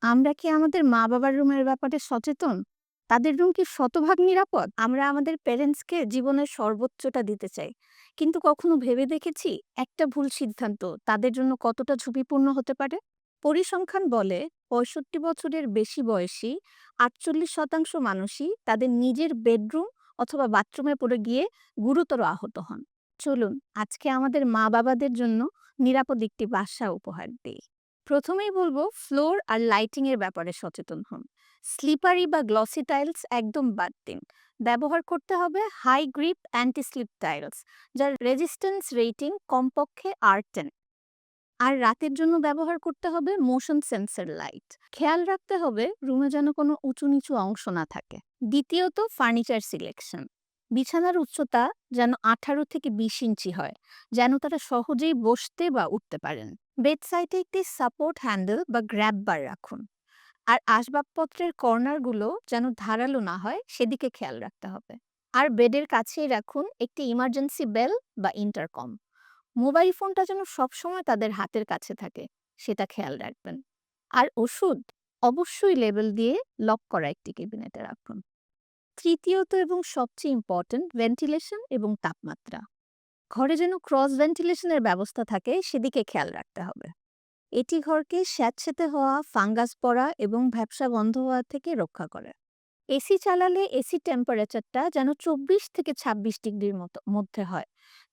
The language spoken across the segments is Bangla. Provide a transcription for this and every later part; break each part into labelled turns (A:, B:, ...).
A: আমরা কি আমাদের মা-বাবার রুমের ব্যাপারে সচেতন? তাদের রুম কি শতভাগ নিরাপদ? আমরা আমাদের প্যারেন্টসকে জীবনের সর্বোচ্চটা দিতে চাই। কিন্তু কখনো ভেবে দেখেছি একটা ভুল সিদ্ধান্ত তাদের জন্য কতটা ঝুঁকিপূর্ণ হতে পারে? পরিসংখ্যান বলে ৬৫ বছরের বেশি বয়সী ৪৮% মানুষই তাদের নিজের বেডরুম অথবা বাথরুমে পড়ে গিয়ে গুরুতর আহত হন। চলুন আজকে আমাদের মা-বাবাদের জন্য নিরাপদ একটি বাসা উপহার দিই। প্রথমেই বলবো ফ্লোর আর লাইটিং এর ব্যাপারে সচেতন হন। স্লিপারি বা গ্লসি টাইলস একদম বাদ দিন। ব্যবহার করতে হবে high grip anti slip tiles, যার রেজিস্ট্যান্স রেটিং কমপক্ষে R10। আর রাতের জন্য ব্যবহার করতে হবে মোশন সেন্সর লাইট। খেয়াল রাখতে হবে রুমে যেন কোনো উঁচু নিচু অংশ না থাকে। দ্বিতীয়ত ফার্নিচার সিলেকশন। বিছানার উচ্চতা যেন 18 থেকে 20 ইঞ্চি হয়, যেন তারা সহজেই বসতে বা উঠতে পারেন। বেড সাইডে একটি সাপোর্ট হ্যান্ডেল বা গ্র্যাব বার রাখুন। আর আসবাবপত্রের কর্নারগুলো যেন ধারালো না হয় সেদিকে খেয়াল রাখতে হবে। আর বেডের কাছেই রাখুন একটি ইমার্জেন্সি বেল বা ইন্টারকম। মোবাইল ফোনটা যেন সবসময় তাদের হাতের কাছে থাকে, সেটা খেয়াল রাখবেন। আর ওষুধ অবশ্যই লেবেল দিয়ে লক করা একটি ক্যাবিনেটে রাখুন। তৃতীয়ত এবং সবচেয়ে ইম্পর্ট্যান্ট, ভেন্টিলেশন এবং তাপমাত্রা। ঘরে যেন ক্রস ভেন্টিলেশনের ব্যবস্থা থাকে সেদিকে খেয়াল রাখতে হবে। এটি ঘরকে স্যাঁতসেঁতে হওয়া, ফাঙ্গাস পড়া এবং ভ্যাপসা গন্ধ হওয়া থেকে রক্ষা করে। এসি চালালে এসি টেম্পারেচারটা যেন 24 থেকে 26 ডিগ্রির মধ্যে হয়।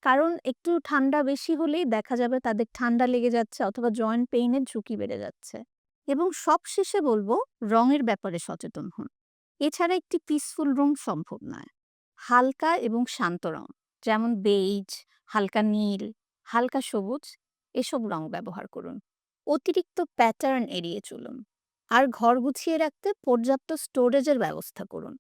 A: কারণ একটু ঠান্ডা বেশি হলেই দেখা যাবে তাদের ঠান্ডা লেগে যাচ্ছে অথবা জয়েন্ট পেইনের ঝুঁকি বেড়ে যাচ্ছে। এবং সবশেষে বলবো রঙের ব্যাপারে সচেতন হন। এছাড়া একটি পিসফুল রুম সম্ভব নয়। হালকা এবং শান্ত রং, যেমন বেইজ, হালকা নীল, হালকা সবুজ, এসব রং ব্যবহার করুন। অতিরিক্ত প্যাটার্ন এড়িয়ে চলুন। আর ঘর গুছিয়ে রাখতে পর্যাপ্ত স্টোরেজের ব্যবস্থা করুন।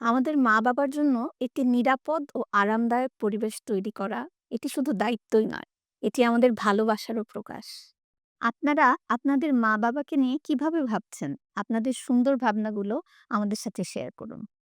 A: আমাদের মা-বাবার জন্য একটি নিরাপদ ও আরামদায়ক পরিবেশ তৈরি করা, এটি শুধু দায়িত্বই নয়, এটি আমাদের ভালোবাসারও প্রকাশ। আপনারা আপনাদের মা-বাবাকে নিয়ে কিভাবে ভাবছেন? আপনাদের সুন্দর ভাবনাগুলো আমাদের সাথে শেয়ার করুন।